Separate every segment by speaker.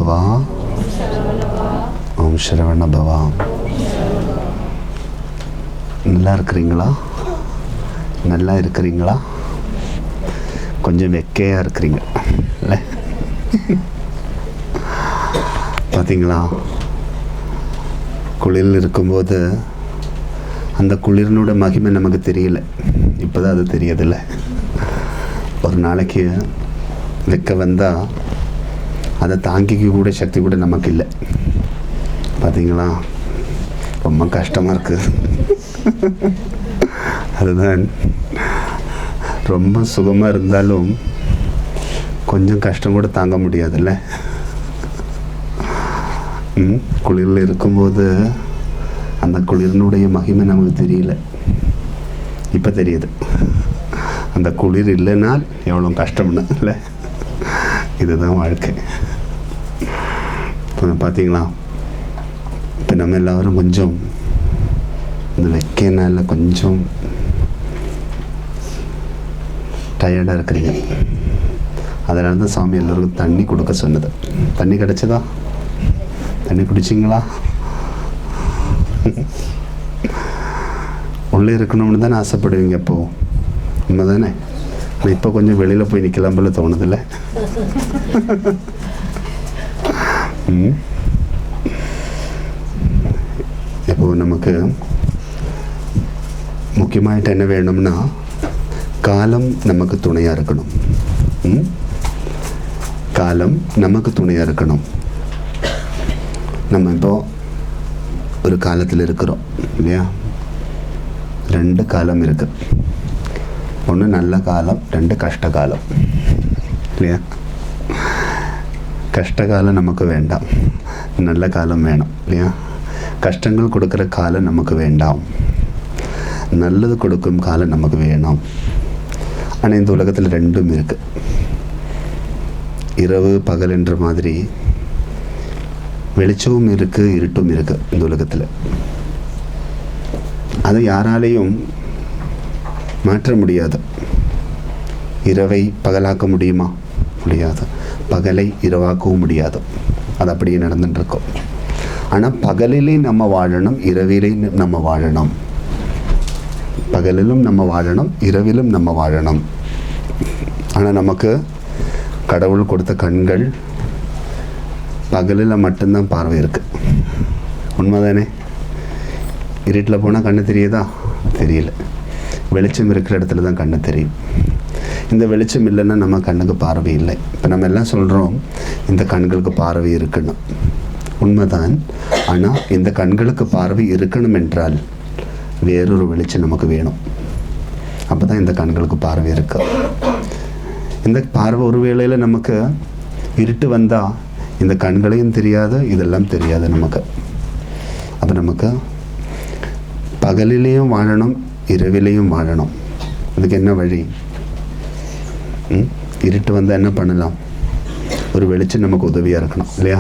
Speaker 1: பவா, ஓம் சரவண பவா. நல்லா இருக்கிறீங்களா? நல்லா இருக்கிறீங்களா? கொஞ்சம் வெக்கையாக இருக்கிறீங்க இல்லை? பார்த்தீங்களா, குளிரில் இருக்கும்போது அந்த குளிரினோட மகிமை நமக்கு தெரியல. இப்போ தான் அது தெரியுதில்ல. ஒரு நாளைக்கு வெக்க வந்தால் அதை தாங்கிக்க கூட சக்தி கூட நமக்கு இல்லை. பார்த்தீங்களா, ரொம்ப கஷ்டமாக இருக்குது. அதுதான், ரொம்ப சுகமாக இருந்தாலும் கொஞ்சம் கஷ்டம் கூட தாங்க முடியாதுல்ல. குளிரில் இருக்கும்போது அந்த குளிரினுடைய மகிமை நமக்கு தெரியல. இப்போ தெரியுது. அந்த குளிர் இல்லைனால் எவ்வளோ கஷ்டம்னு இல்லை. இதுதான் வாழ்க்கை. இப்போ பார்த்தீங்களா, இப்போ நம்ம எல்லோரும் கொஞ்சம் இந்த வெக்கைனால கொஞ்சம் டயர்டாக இருக்கிறீங்க. அதனால தான் சாமி எல்லோருக்கும் தண்ணி கொடுக்க சொன்னது. தண்ணி கிடச்சதா? தண்ணி குடிச்சிங்களா? உள்ளே இருக்கணும்னு தானே ஆசைப்படுவீங்க. அப்போது உண்மை தானே? ஆனால் இப்போ கொஞ்சம் வெளியில் போய் நிற்கலாம் போல தோணுதில்ல? இப்போ நமக்கு முக்கியமாயிட்டு என்ன வேணும்னா, காலம் நமக்கு துணையாக இருக்கணும். காலம் நமக்கு துணையாக இருக்கணும். நம்ம இப்போ ஒரு காலத்தில் இருக்கிறோம் இல்லையா? 2 காலம் இருக்கு. ஒன்று நல்ல காலம், 2 கஷ்ட காலம் இல்லையா? கஷ்ட காலம் நமக்கு வேண்டாம், நல்ல காலம் வேணும் இல்லையா? கஷ்டங்கள் கொடுக்குற காலம் நமக்கு வேண்டாம், நல்லது கொடுக்கும் காலம் நமக்கு வேணும். ஆனால் இந்த உலகத்தில் 2ம் இருக்கு. இரவு பகல் என்ற மாதிரி வெளிச்சமும் இருக்குது, இருட்டும் இருக்குது இந்த உலகத்தில். அதை யாராலையும் மாற்ற முடியாது. இரவை பகலாக்க முடியுமா? முடியாது. பகலை இரவாக்கவும் முடியாது. அது அப்படியே நடந்துட்டுருக்கோம். ஆனால் பகலிலே நம்ம வாழணும், இரவிலே நம்ம வாழணும். பகலிலும் நம்ம வாழணும், இரவிலும் நம்ம வாழணும். ஆனால் நமக்கு கடவுள் கொடுத்த கண்கள் பகலில் மட்டும்தான் பார்வை இருக்குது. உண்மைதானே? இருட்டில் போனால் கண்ணு தெரியுதா? தெரியல. வெளிச்சம் இருக்கிற இடத்துல தான் கண்ணு தெரியும். இந்த வெளிச்சம் இல்லைன்னா நம்ம கண்ணுக்கு பார்வை இல்லை. இப்போ நம்ம எல்லாம் சொல்கிறோம் இந்த கண்களுக்கு பார்வை இருக்கணும். உண்மைதான். ஆனால் இந்த கண்களுக்கு பார்வை இருக்கணும் என்றால் வேறொரு வெளிச்சம் நமக்கு வேணும். அப்போ தான் இந்த கண்களுக்கு பார்வை இருக்கு. இந்த பார்வை ஒரு வேளையில் நமக்கு இருட்டு வந்தால் இந்த கண்களையும் தெரியாது, இதெல்லாம் தெரியாது நமக்கு. அப்போ நமக்கு பகலிலேயும் வாழணும், இரவிலையும் வாழணும். அதுக்கு என்ன வழி? இருட்டு வந்தால் என்ன பண்ணலாம்? ஒரு வெளிச்சம் நமக்கு உதவியாக இருக்கணும் இல்லையா?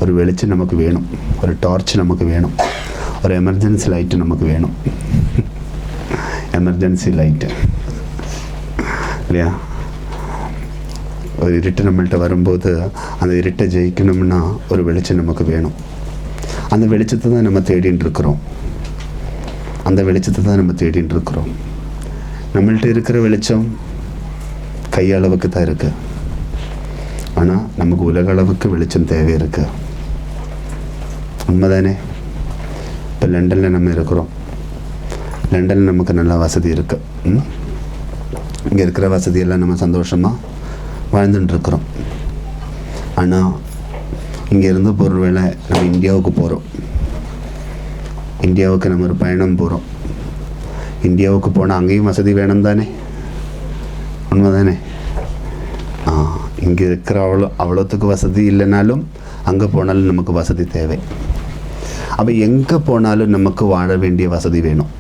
Speaker 1: ஒரு வெளிச்சம் நமக்கு வேணும், ஒரு டார்ச் நமக்கு வேணும், ஒரு எமர்ஜென்சி லைட்டு நமக்கு வேணும். எமர்ஜென்சி லைட்டு இல்லையா? ஒரு இருட்டு நம்மள்கிட்ட வரும்போது அந்த இருட்டை ஜெயிக்கணும்னா ஒரு வெளிச்சம் நமக்கு வேணும். அந்த வெளிச்சத்தை தான் நம்ம தேடின்னு இருக்கிறோம். அந்த வெளிச்சத்தை தான் நம்ம தேடின்னு இருக்கிறோம். நம்மள்கிட்ட இருக்கிற வெளிச்சம் கையளவுக்கு தான் இருக்குது. ஆனால் நமக்கு உலக அளவுக்கு வெளிச்சம் தேவை இருக்குது. உண்மைதானே? இப்போ லண்டனில் நம்ம இருக்கிறோம். லண்டனில் நமக்கு நல்ல வசதி இருக்குது. இங்கே இருக்கிற வசதியெல்லாம் நம்ம சந்தோஷமாக வாழ்ந்துட்டுருக்குறோம். ஆனால் இங்கேருந்து போகிற வேளை நம்ம இந்தியாவுக்கு போகிறோம். இந்தியாவுக்கு நம்ம ஒரு பயணம் போகிறோம். இந்தியாவுக்கு போனால் அங்கேயும் வசதி வேணும் தானே? உண்மை தானே? இங்கே இருக்கிற அவ்வளோத்துக்கு வசதி இல்லைனாலும் அங்கே போனாலும் நமக்கு வசதி தேவை. அப்போ எங்கே போனாலும் நமக்கு வாழ வேண்டிய வசதி வேணும்.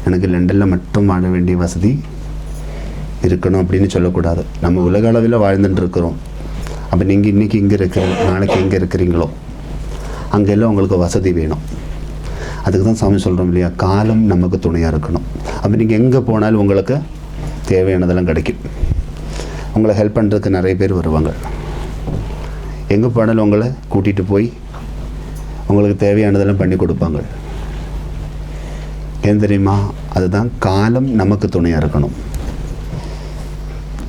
Speaker 1: எனக்கு லண்டனில் மட்டும் வாழ வேண்டிய வசதி இருக்கணும் அப்படின்னு சொல்லக்கூடாது. நம்ம உலக அளவில் வாழ்ந்துட்டு இருக்கிறோம். அப்போ நீங்கள் இன்றைக்கி இங்கே இருக்கிற, நாளைக்கு எங்கே இருக்கிறீங்களோ அங்கெல்லாம் உங்களுக்கு வசதி வேணும். அதுக்கு தான் சாமி சொல்கிறோம் இல்லையா, காலம் நமக்கு துணையாக இருக்கணும். அப்போ நீங்கள் எங்கே போனாலும் உங்களுக்கு தேவையானதெல்லாம் கிடைக்கும். உங்களை ஹெல்ப் பண்ணுறதுக்கு நிறைய பேர் வருவாங்க. எங்கே போனாலும் உங்களை கூட்டிகிட்டு போய் உங்களுக்கு தேவையானதெல்லாம் பண்ணி கொடுப்பாங்க. ஏன் தெரியுமா? அதுதான் காலம் நமக்கு துணையாக இருக்கணும்.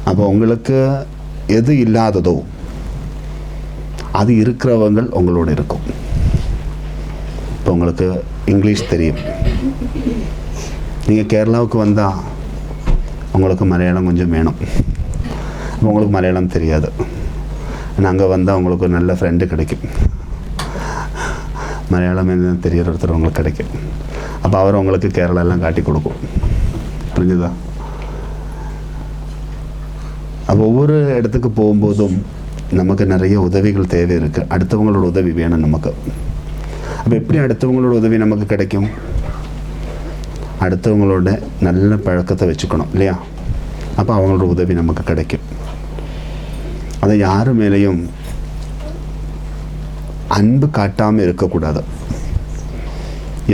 Speaker 1: அப்போ உங்களுக்கு எது இல்லாததோ அது இருக்கிறவங்க உங்களோட இருக்கும். இப்போ உங்களுக்கு இங்கிலீஷ் தெரியும், நீங்கள் கேரளாவுக்கு வந்தால் உங்களுக்கு மலையாளம் கொஞ்சம் வேணும். இப்போ உங்களுக்கு மலையாளம் தெரியாது, அங்கே வந்தால் உங்களுக்கு ஒரு நல்ல ஃப்ரெண்டு கிடைக்கும், மலையாளம் என்ன தெரிகிற ஒருத்தர் உங்களுக்கு கிடைக்கும். அப்போ அவர் உங்களுக்கு கேரளாலாம் காட்டி கொடுக்கும். புரிஞ்சுதா? அப்போ ஒவ்வொரு இடத்துக்கு போகும்போதும் நமக்கு நிறைய உதவிகள் தேவை இருக்குது. அடுத்தவங்களோட உதவி வேணும் நமக்கு. அப்போ எப்படி அடுத்தவங்களோட உதவி நமக்கு கிடைக்கும்? அடுத்தவங்களோட நல்ல பழக்கத்தை வச்சுக்கணும் இல்லையா? அப்போ அவங்களோட உதவி நமக்கு கிடைக்கும். அதை யாரு மேலேயும் அன்பு காட்டாமல் இருக்கக்கூடாது.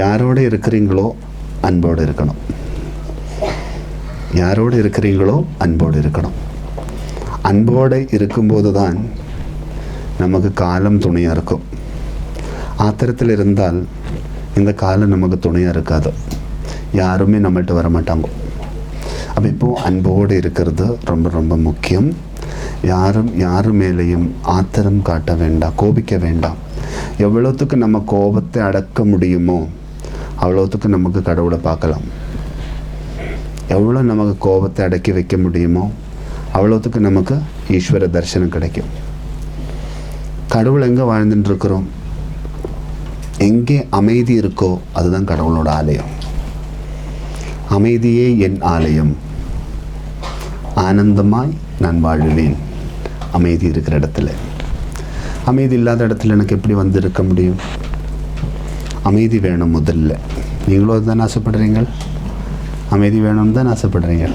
Speaker 1: யாரோடு இருக்கிறீங்களோ அன்போடு இருக்கணும். யாரோடு இருக்கிறீங்களோ அன்போடு இருக்கணும். அன்போடு இருக்கும்போது தான் நமக்கு காலம் துணையாக இருக்கும். ஆத்திரத்தில் இருந்தால் இந்த காலம் நமக்கு துணையாக இருக்காது, யாருமே நம்மள்கிட்ட வர மாட்டாங்க. அப்போ இப்போது அன்போடு இருக்கிறது ரொம்ப ரொம்ப முக்கியம். யாரு மேலேயும் ஆத்திரம் காட்ட வேண்டாம், கோபிக்க வேண்டாம். எவ்வளோத்துக்கு நம்ம கோபத்தை அடக்க முடியுமோ அவ்வளோத்துக்கு நமக்கு கடவுளை பார்க்கலாம். எவ்வளோ நமக்கு கோபத்தை அடக்கி வைக்க முடியுமோ அவ்வளோத்துக்கு நமக்கு ஈஸ்வர தரிசனம் கிடைக்கும். கடவுள் எங்கே வாழ்ந்துட்டு இருக்கிறோம்? எங்கே அமைதி இருக்கோ அதுதான் கடவுளோட ஆலயம். அமைதியே என் ஆலயம், ஆனந்தமாய் நான் வாழுவேன். அமைதி இருக்கிற இடத்துல. அமைதி இல்லாத இடத்துல எனக்கு எப்படி வந்து இருக்க முடியும்? அமைதி வேணும் முதல்ல. நீங்களும் அதுதான் ஆசைப்படுறீங்க, அமைதி வேணும்னு தான் ஆசைப்படுறீங்க.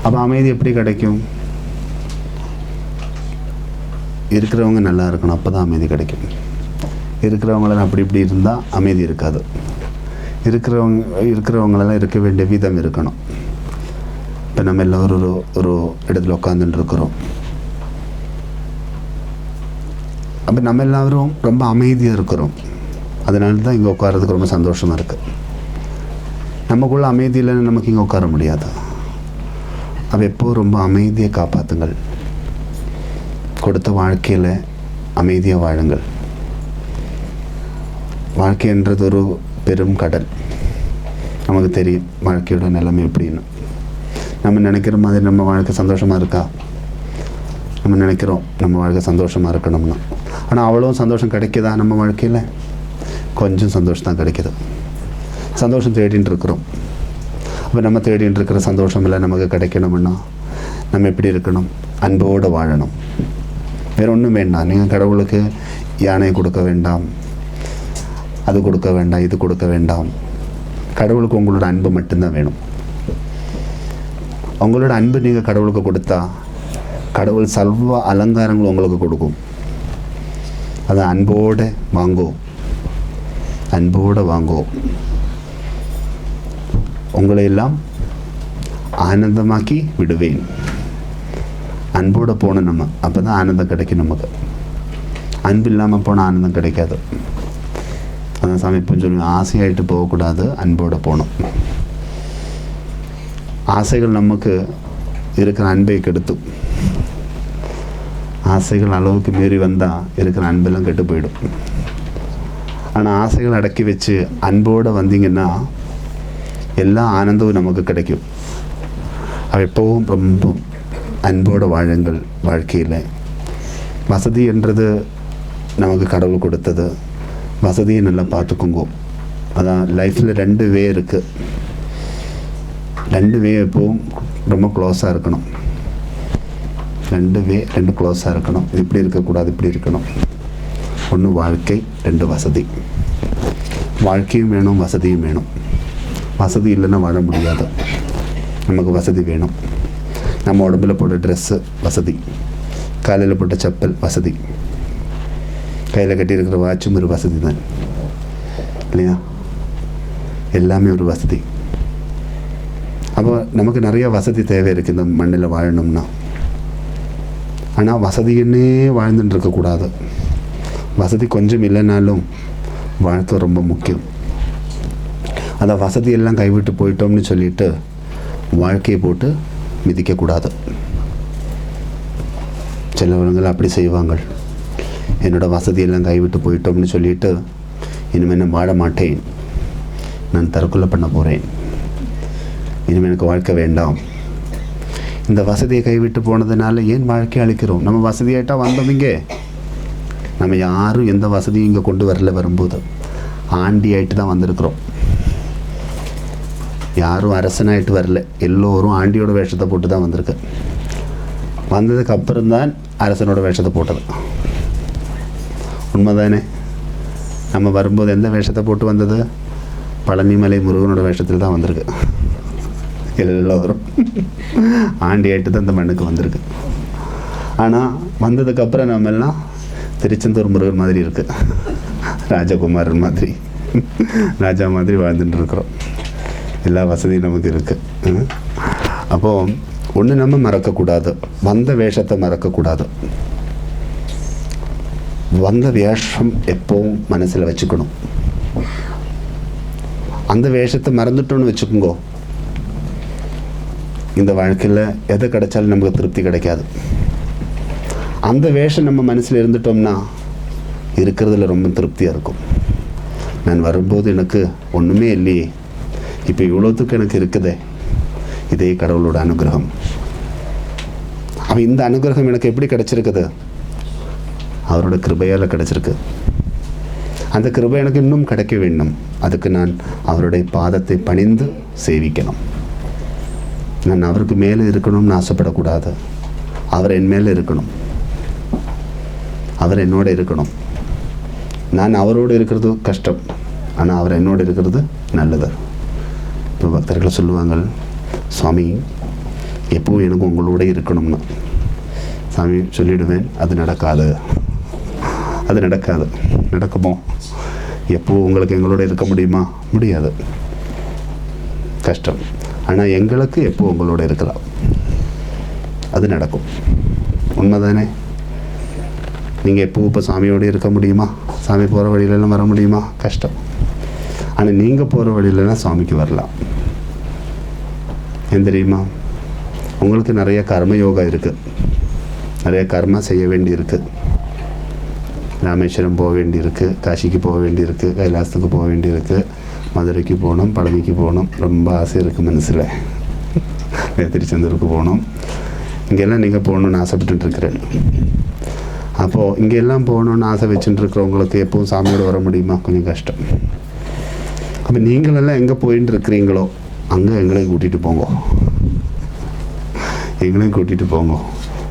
Speaker 1: அப்போ அமைதி எப்படி கிடைக்கும்? இருக்கிறவங்க நல்லா இருக்கணும், அப்போ தான் அமைதி கிடைக்கும். இருக்கிறவங்களெல்லாம் அப்படி இப்படி இருந்தால் அமைதி இருக்காது. இருக்கிறவங்களெல்லாம் இருக்க வேண்டிய விதம் இருக்கணும். இப்போ நம்ம எல்லோரும் ஒரு இடத்துல உட்காந்துட்டு இருக்கிறோம். அப்போ நம்ம எல்லோரும் ரொம்ப அமைதியாக இருக்கிறோம். அதனால தான் இங்கே உட்காரதுக்கு ரொம்ப சந்தோஷமாக இருக்குது. நமக்குள்ள அமைதி இல்லைன்னு நமக்கு இங்கே உட்கார முடியாது. அப்போ எப்போது ரொம்ப அமைதியை காப்பாற்றுங்கள். கொடுத்த வாழ்க்கையில் அமைதியாக வாழுங்கள். வாழ்க்கைன்றது ஒரு பெரும் கடல். நமக்கு தெரியும் வாழ்க்கையோட நிலைமை எப்படின்னு. நம்ம நினைக்கிற மாதிரி நம்ம வாழ்க்கை சந்தோஷமாக இருக்கா? நம்ம நினைக்கிறோம் நம்ம வாழ்க்கை சந்தோஷமாக இருக்கணும்னா. ஆனால் அவ்வளோ சந்தோஷம் கிடைக்குதா நம்ம வாழ்க்கையில்? கொஞ்சம் சந்தோஷம் தான் கிடைக்கிது. சந்தோஷம் தேடின்னு இருக்கிறோம். அப்போ நம்ம தேடின்னு இருக்கிற சந்தோஷம் இல்லை நமக்கு கிடைக்கணும்னா நம்ம எப்படி இருக்கணும்? அன்போடு வாழணும். வேறு ஒன்றும் வேண்டாம். நீங்கள் கடவுளுக்கு யானை கொடுக்க வேண்டாம், அது கொடுக்க வேண்டாம், இது கொடுக்க வேண்டாம். கடவுளுக்கு உங்களோட அன்பு மட்டும்தான் வேணும். உங்களோட அன்பு நீங்கள் கடவுளுக்கு கொடுத்தா கடவுள் சர்வ அலங்காரங்களும் உங்களுக்கு கொடுக்கும். அதை அன்போடு வாங்கோ, அன்போடு வாங்கோ. உங்களை எல்லாம் ஆனந்தமாக்கி விடுவேன். அன்போடு போகணும் நம்ம, அப்போ தான் ஆனந்தம் கிடைக்கும் நமக்கு. அன்பு இல்லாமல் போனால் ஆனந்தம் கிடைக்காது. அதான் சாமி இப்போ சொல்லுவேன், ஆசையாயிட்டு போகக்கூடாது, அன்போடு போகணும். ஆசைகள் நமக்கு இருக்கிற அன்பை கெடுத்தும். ஆசைகள் அளவுக்கு மீறி வந்தால் இருக்கிற அன்பெல்லாம் கெட்டு போயிடும். ஆனால் ஆசைகள் அடக்கி வச்சு அன்போடு வந்தீங்கன்னா எல்லா ஆனந்தமும் நமக்கு கிடைக்கும். அது எப்போவும் ரொம்ப அன்போடு வாழுங்கள். வாழ்க்கையில் வசதி என்றது நமக்கு கடவுள் கொடுத்தது. வசதியை நல்லா பார்த்துக்குங்கோ. அதான் லைஃப்பில் 2 வே இருக்குது. 2 வே எப்போவும் ரொம்ப க்ளோஸாக இருக்கணும். 2 க்ளோஸாக இருக்கணும். இது இப்படி இருக்கக்கூடாது, இப்படி இருக்கணும். 1 வாழ்க்கை, 2 வசதி. வாழ்க்கையும் வேணும், வசதியும் வேணும். வசதி இல்லைன்னா வாழ முடியாது. நமக்கு வசதி வேணும். நம்ம உடம்புல போட்ட ட்ரெஸ்ஸு வசதி, காலையில் போட்ட செப்பல் வசதி, கையில் கட்டியிருக்கிற வாட்சும் ஒரு வசதி தான் இல்லையா? எல்லாமே ஒரு வசதி. அப்போ நமக்கு நிறைய வசதி தேவை இருக்குது இந்த மண்ணில் வாழணும்னா. ஆனால் வசதின்னே வாழ்ந்துட்டு இருக்கக்கூடாது. வசதி கொஞ்சம் இல்லைனாலும் வாழ்க்கை ரொம்ப முக்கியம். அதை வசதியெல்லாம் கைவிட்டு போயிட்டோம்னு சொல்லிட்டு வாழ்க்கையை போட்டு மிதிக்கக்கூடாது. சிலவர்கள் அப்படி செய்வாங்க. என்னோடய வசதியெல்லாம் கைவிட்டு போயிட்டோம்னு சொல்லிட்டு இனிமேல் நான் வாழ மாட்டேன், நான் தற்கொலை பண்ண போகிறேன், இனிமேல் எனக்கு வாழ்க்கை வேண்டாம். இந்த வசதியை கைவிட்டு போனதுனால ஏன் வாழ்க்கையை அழிக்கிறோம்? நம்ம வசதியாயிட்டா வந்தோம். இங்கே நம்ம யாரும் எந்த வசதியும் இங்கே கொண்டு வரல. வரும்போது ஆண்டி ஆகிட்டு தான் வந்திருக்கிறோம். யாரும் அரசனாயிட்டு வரல, எல்லோரும் ஆண்டியோட வேஷத்தை போட்டு தான் வந்திருக்கு. வந்ததுக்கு அப்புறம்தான் அரசனோட வேஷத்தை போட்டது. உண்மைதானே? நம்ம வரும்போது எந்த வேஷத்தை போட்டு வந்தது? பழனிமலை முருகனோட வேஷத்தில் தான் வந்திருக்கு. எல்லோரும் ஆண்டி ஆகிட்டு தான் இந்த மண்ணுக்கு வந்திருக்கு. ஆனால் வந்ததுக்கப்புறம் நம்ம எல்லாம் திருச்செந்தூர் முருகன் மாதிரி இருக்குது, ராஜகுமாரன் மாதிரி, ராஜா மாதிரி வாழ்ந்துட்டு இருக்கிறோம். எல்லா வசதியும் நமக்கு இருக்குது. அப்போது ஒன்று நம்ம மறக்கக்கூடாது, வந்த வேஷத்தை மறக்கக்கூடாது. வந்த வேஷம் எப்போவும் மனசில் வச்சுக்கணும். அந்த வேஷத்தை மறந்துட்டோன்னு வச்சுக்கோங்க, இந்த வாழ்க்கையில் எதை கிடைச்சாலும் நமக்கு திருப்தி கிடைக்காது. அந்த வேஷம் நம்ம மனசில் இருந்துட்டோம்னா இருக்கிறதுல ரொம்ப திருப்தியாக இருக்கும். நான் வரும்போது எனக்கு ஒன்றுமே இல்லையே, இப்போ இவ்வளோத்துக்கு எனக்கு இருக்குதே, இதே கடவுளோட அனுகிரகம். அவன் இந்த அனுகிரகம் எனக்கு எப்படி கிடைச்சிருக்குது? அவரோட கிருபையால் கிடைச்சிருக்கு. அந்த கிருபை எனக்கு இன்னும் கிடைக்க வேண்டும். அதுக்கு நான் அவருடைய பாதத்தை பணிந்து சேவிக்கணும். நான் அவருக்கு மேலே இருக்கணும்னு ஆசைப்படக்கூடாது. அவர் என் மேலே இருக்கணும், அவர் என்னோடு இருக்கணும். நான் அவரோடு இருக்கிறது கஷ்டம், ஆனால் அவர் என்னோடு இருக்கிறது நல்லது. இப்போ பக்தர்கள் சொல்லுவாங்க, சுவாமி எப்பவும் எனக்கு உங்களோட இருக்கணும்னு. சாமி சொல்லிவிடுவேன், அது நடக்காது, அது நடக்காது. நடக்குமோ? எப்போவும் உங்களுக்கு எங்களோட இருக்க முடியுமா? முடியாது, கஷ்டம். ஆனால் எங்களுக்கு எப்போ உங்களோட இருக்கலாம், அது நடக்கும். உண்மைதானே? நீங்கள் எப்போவும் இப்போ சாமியோடு இருக்க முடியுமா? சாமி போகிற வழியிலலாம் வர முடியுமா? கஷ்டம். ஆனால் நீங்கள் போகிற வழியிலலாம் சாமிக்கு வரலாம். ஏன் தெரியுமா? உங்களுக்கு நிறைய கர்ம யோகா இருக்குது, நிறைய கர்மா செய்ய வேண்டி இருக்குது. ராமேஸ்வரம் போக வேண்டியிருக்கு, காசிக்கு போக வேண்டியிருக்கு, கைலாசத்துக்கு போக வேண்டியிருக்கு, மதுரைக்கு போகணும், பழனிக்கு போகணும், ரொம்ப ஆசை இருக்குது மனசில். திருச்செந்தூருக்கு போகணும். இங்கெல்லாம் நீங்கள் போகணுன்னு ஆசைப்பட்டுருக்கிறேன். அப்போது இங்கெல்லாம் போகணுன்னு ஆசை வச்சுட்டு இருக்கிறவங்களுக்கு எப்பவும் சாமியோடு வர முடியுமா? கொஞ்சம் கஷ்டம். அப்போ நீங்களெல்லாம் எங்கே போயின்னு இருக்கிறீங்களோ அங்கே எங்களையும் கூட்டிகிட்டு போங்க, எங்களையும் கூட்டிகிட்டு போங்க.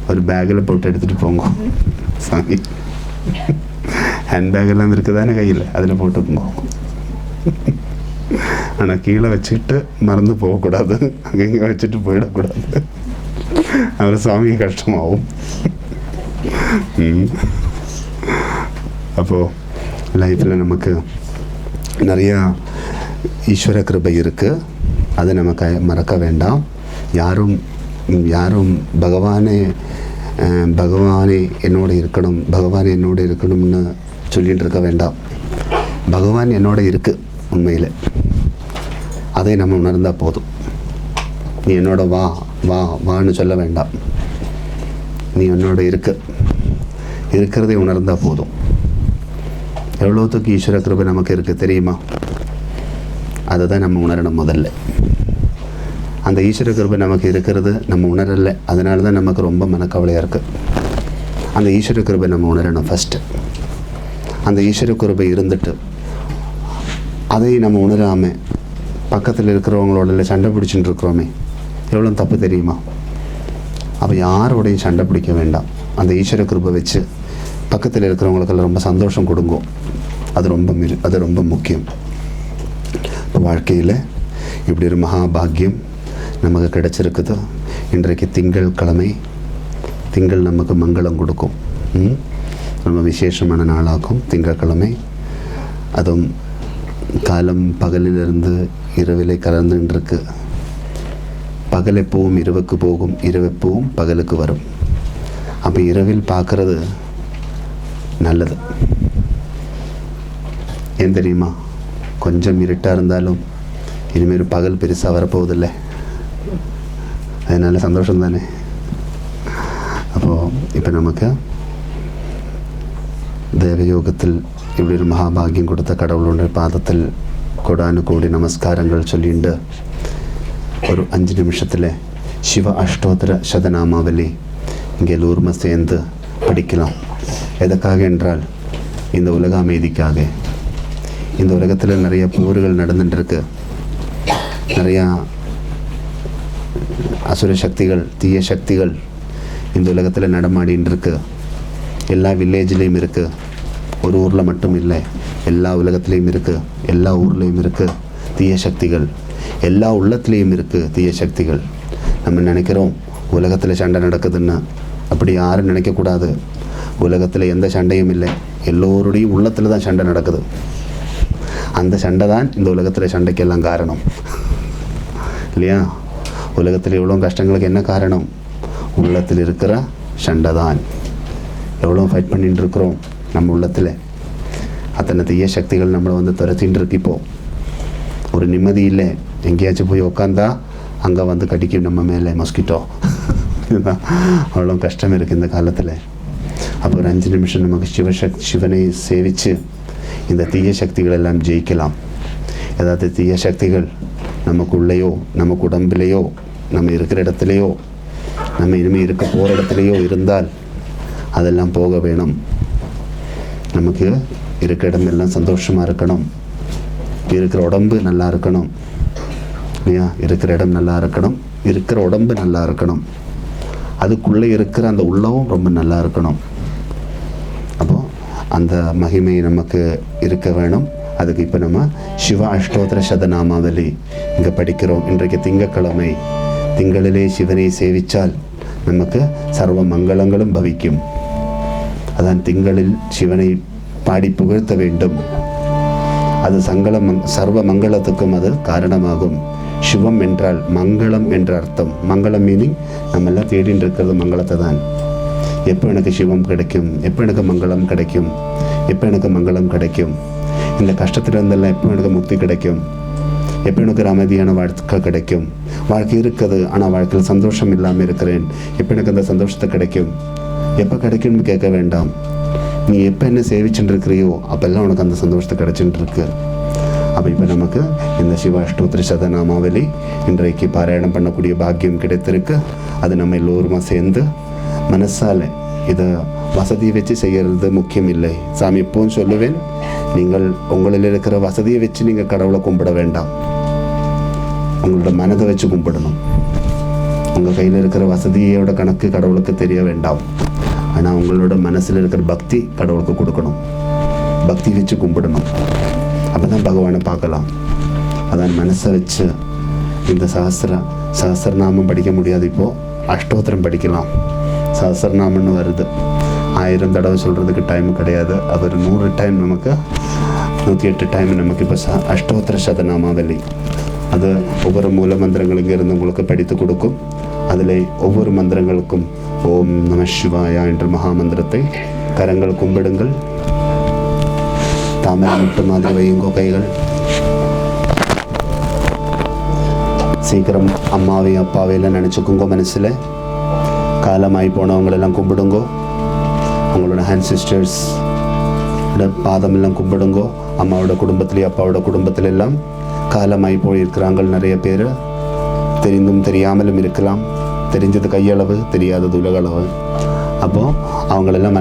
Speaker 1: ஒரு பேக்கில் போட்டு எடுத்துகிட்டு போங்க சாமி. ஹேண்ட்பேக் எல்லாம் இருக்குதானே கையில், அதில் போட்டுக்கோங்க. ஆனால் கீழே வச்சுக்கிட்டு மறந்து போகக்கூடாது, அங்கங்கே வச்சுட்டு போயிடக்கூடாது. அவர் சாமிக்கு கஷ்டமாகும். அப்போது லைஃப்பில் நமக்கு நிறையா ஈஸ்வர கிருபை இருக்குது, அதை நமக்கு மறக்க வேண்டாம். யாரும் பகவானே என்னோட இருக்கணும், பகவான் என்னோட இருக்கணும்னு சொல்லிகிட்டு இருக்க வேண்டாம். பகவான் என்னோட இருக்குது உண்மையில், அதை நம்ம உணர்ந்தால் போதும். நீ என்னோட வா வா வான்னு சொல்ல வேண்டாம். நீ என்னோட இருக்கிறதை உணர்ந்தால் போதும். எவ்வளோத்துக்கு ஈஸ்வர கிருபை நமக்கு இருக்குது தெரியுமா? அதை தான் நம்ம உணரணும் முதல்ல. அந்த ஈஸ்வர கிருபை நமக்கு இருக்கிறது நம்ம உணரலை, அதனால தான் நமக்கு ரொம்ப மனக்கவலையாக இருக்குது. அந்த ஈஸ்வர கிருபை நம்ம உணரணும் ஃபஸ்ட்டு. அந்த ஈஸ்வர கிருபை இருந்துட்டு அதை நம்ம உணராமல் பக்கத்தில் இருக்கிறவங்களோட சண்டை பிடிச்சிட்டு இருக்கிறோமே, எவ்வளோ தப்பு தெரியுமா? அப்போ யாரோடையும் சண்டை பிடிக்க வேண்டாம். அந்த ஈஸ்வர கிருபை வச்சு பக்கத்தில் இருக்கிறவங்களுக்கெல்லாம் ரொம்ப சந்தோஷம் கொடுங்க. அது ரொம்ப முக்கியம். இப்போ வாழ்க்கையில் இப்படி ஒரு மகாபாகியம் நமக்கு கிடைச்சிருக்குது. இன்றைக்கு திங்கள் நமக்கு மங்களம் கொடுக்கும். ரொம்ப விசேஷமான நாளாகும் திங்கட்கிழமை. அதுவும் காலம் பகலிலிருந்து இரவிலே கலந்துருக்கு. பகல் எப்பவும் இரவுக்கு போகும், இரவு எப்பவும் பகலுக்கு வரும். அப்போ இரவில் பார்க்குறது நல்லது. ஏன் தெரியுமா? கொஞ்சம் இருட்டாக இருந்தாலும் இனிமேல் பகல் பெருசாக வரப்போவதில்லை. அதனால சந்தோஷம் தானே. அப்போது இப்போ நமக்கு ദേവയോഗത്തിൽ ഇവിടെ ഒരു മഹാഭാഗ്യം കൊടുത്ത കടവുളുടെ പാദത്തിൽ കോടാനുകോടി നമസ്കാരങ്ങൾ ചൊല്ലിയിട്ട് ഒരു 5 நிமிஷத்தில் சிவ அஷ்டோத்தர சதநாமாவலி இங்கே எல்லோருமே சேர்ந்து படிக்கலாம். எதற்காக என்றால் இந்த உலக அமைதிக்காக. இந்த உலகத்தில் நிறைய போர்கள் நடந்துட்டுருக்கு. நிறையா அசுர சக்திகள், தீய சக்திகள் இந்த உலகத்தில் நடமாடின்னு இருக்கு. எல்லா வில்லேஜ்லேயும் இருக்குது. ஒரு ஊரில் மட்டும் இல்லை, எல்லா உலகத்துலேயும் இருக்குது. எல்லா ஊர்லேயும் இருக்குது தீய சக்திகள். எல்லா உள்ளத்துலேயும் இருக்குது தீய சக்திகள். நம்ம நினைக்கிறோம் உலகத்தில் சண்டை நடக்குதுன்னு. அப்படி யாரும் நினைக்கக்கூடாது. உலகத்தில் எந்த சண்டையும் இல்லை, எல்லோருடையும் உள்ளத்தில் தான் சண்டை நடக்குது. அந்த சண்டை தான் இந்த உலகத்தில் சண்டைக்கெல்லாம் காரணம் இல்லையா? உலகத்தில் எவ்வளோ கஷ்டங்களுக்கு என்ன காரணம்? உள்ளத்தில் இருக்கிற சண்டை தான். எவ்வளோ ஃபைட் பண்ணிட்டு இருக்கிறோம் நம்ம உள்ளத்தில். அத்தனை தீய சக்திகள் நம்மளை வந்து துரத்தின்னு இருக்கு. இப்போது ஒரு நிம்மதி இல்லை. எங்கேயாச்சும் போய் உக்காந்தா அங்கே வந்து கடிக்கும் நம்ம மேலே மஸ்கிட்டோ. இதுதான் அவ்வளோ கஷ்டம் இருக்குது இந்த காலத்தில். அப்போ ஒரு 5 நிமிஷம் நமக்கு சிவனை சேவித்து இந்த தீய சக்திகள் எல்லாம் ஜெயிக்கலாம். ஏதாவது தீய சக்திகள் நமக்குள்ளேயோ, நமக்கு உடம்புலேயோ, நம்ம இருக்கிற இடத்துலையோ, நம்ம இனிமேல் இருக்க போகிற இடத்துலையோ இருந்தால் அதெல்லாம் போக வேணும். நமக்கு இருக்கிற இடமெல்லாம் சந்தோஷமாக இருக்கணும். இருக்கிற உடம்பு நல்லா இருக்கணும் இல்லையா? இருக்கிற இடம் நல்லா இருக்கணும், இருக்கிற உடம்பு நல்லா இருக்கணும், அதுக்குள்ளே இருக்கிற அந்த உள்ளவும் ரொம்ப நல்லா இருக்கணும். அப்போது அந்த மகிமை நமக்கு இருக்க வேணும். அதுக்கு இப்போ நம்ம சிவ அஷ்டோத்தர சதநாமாவலி இங்கே படிக்கிறோம். இன்றைக்கு திங்கட்கிழமை. திங்களிலே சிவனை சேவித்தால் நமக்கு சர்வ மங்களங்களும் பவிக்கும். அதான் திங்களில் சிவனை பாடி புகழ்த்த வேண்டும். அது சர்வ மங்களத்துக்கும் அது காரணமாகும். சிவம் என்றால் மங்களம் என்ற அர்த்தம். மங்களம் மீனிங் நம்ம எல்லாம் தேடின்னு இருக்கிறது மங்களத்தை தான். எப்போ எனக்கு சிவம் கிடைக்கும், எப்போ எனக்கு மங்களம் கிடைக்கும், எப்போ எனக்கு மங்களம் கிடைக்கும், இந்த கஷ்டத்திலிருந்தெல்லாம் எப்போ எனக்கு முக்தி கிடைக்கும், எப்போ எனக்கு ஒரு அமைதியான வாழ்க்கை கிடைக்கும். வாழ்க்கை இருக்குது, ஆனால் வாழ்க்கையில் சந்தோஷம் இல்லாமல் இருக்கிறேன். எப்போ எனக்கு அந்த சந்தோஷத்தை கிடைக்கும், எப்போ கிடைக்கும்னு கேட்க வேண்டாம். நீ எப்போ என்ன சேவிச்சுட்டு இருக்கிறியோ அப்போல்லாம் உனக்கு அந்த சந்தோஷத்தை கிடைச்சிட்டு இருக்கு. அப்போ இப்போ நமக்கு இந்த சிவ அஷ்டோத்திர சதநாமாவலி இன்றைக்கு பாராயணம் பண்ணக்கூடிய பாக்கியம் கிடைத்திருக்கு. அது நம்ம எல்லோருமா சேர்ந்து மனசால் இதை வசதியை வச்சு செய்கிறது முக்கியம் இல்லை. சாமி எப்போவும் சொல்லுவேன், நீங்கள் உங்களில் இருக்கிற வசதியை வச்சு நீங்கள் கடவுளை கும்பிட வேண்டாம். உங்களோட மனதை வச்சு கும்பிடணும். உங்கள் கையில் இருக்கிற வசதியோட கணக்கு கடவுளுக்கு தெரிய வேண்டாம். ஆனால் உங்களோட மனசில் இருக்கிற பக்தி கடவுளுக்கு கொடுக்கணும். பக்தி வச்சு கும்பிடணும். அப்போ தான் பகவானை பார்க்கலாம். அதான் மனசை வச்சு இந்த சஹஸ்ரநாமம் படிக்க முடியாது. இப்போது அஷ்டோத்திரம் படிக்கலாம். சஹஸ்ரநாமம்னு வருது. 1000 தடவை சொல்கிறதுக்கு டைம் கிடையாது. அவர் 100 டைம் நமக்கு 108 டைம் நமக்கு இப்போ அஷ்டோத்திர சதநாமாவலி. அது ஒவ்வொரு மூல மந்திரங்கள் இருந்து உங்களுக்கு படித்து கொடுக்கும். அதில் ஒவ்வொரு மந்திரங்களுக்கும் ஓம் நம சிவாயா என்ற மகாமந்திரத்தை கரங்கள் கும்பிடுங்கள். தாமரை முட்டு மாதிரி வையுங்கோ கைகள். சீக்கிரம் அம்மாவையும் அப்பாவையெல்லாம் நினச்சிக்கோங்க. மனசில் காலமாகி போனவங்களெல்லாம் கும்பிடுங்கோ. அவங்களோட ஹேண்ட் சிஸ்டர்ஸ் பாதமெல்லாம் கும்பிடுங்கோ. அம்மாவோட குடும்பத்துலேயும் அப்பாவோட குடும்பத்துல எல்லாம் காலமாகி போயிருக்கிறாங்க நிறைய பேர். தெரிந்தும் தெரியாமலும் இருக்கலாம். தெரிஞ்சது கையளவு, தெரியாதது உலகளவு. அப்போது அவங்களெல்லாம்